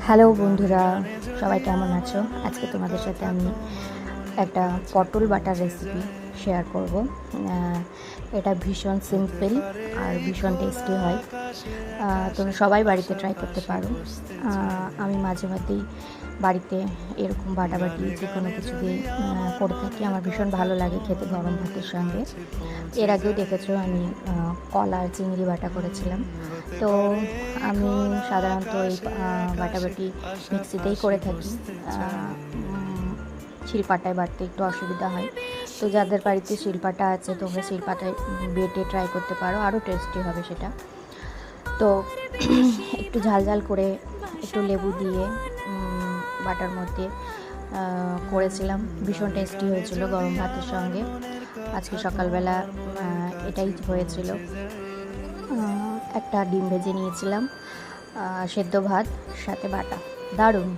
Hello বন্ধুরা, সবাই কেমন আছো? আজকে তোমাদের সাথে আমি একটা পটল বাটার রেসিপি শেয়ার করব। এটা ভীষণ সিম্পল আর ভীষণ টেস্টি হয়। তোমরা সবাই বাড়িতে ট্রাই করতে পারো। আমি মাঝে মধ্যেই বাড়িতে এরকম বাটাবাটি যে কোনো কিছু দিয়ে করে থাকি। আমার ভীষণ ভালো লাগে খেতে গরম ভাতের সঙ্গে। এর আগেও দেখেছো আমি কলা আর চিংড়ি বাটা করেছিলাম। তো আমি সাধারণত এই বাটাবাটি মিক্সিতেই করে থাকি। শিলপাটায় বাটতে একটু অসুবিধা হয়। তো যাদের বাড়িতে শিলপাটা আছে তোমরা শিলপাটায় বেটে ট্রাই করতে পারো, আরও টেস্টি হবে সেটা। তো একটু ঝাল ঝাল করে একটু লেবু দিয়ে বাটার মধ্যে করেছিলাম। ভীষণ টেস্টি হয়েছিল গরম ভাতের সঙ্গে। আজকে সকালবেলা এটাই হয়েছিল। একটা ডিম ভেজে নিয়েছিলাম, সেদ্ধ ভাত সাথে বাটা, দারুণ।